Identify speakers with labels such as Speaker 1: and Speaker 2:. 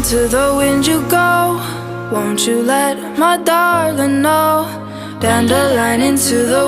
Speaker 1: into the wind you go. Won't you let my darling know? Dandelion into the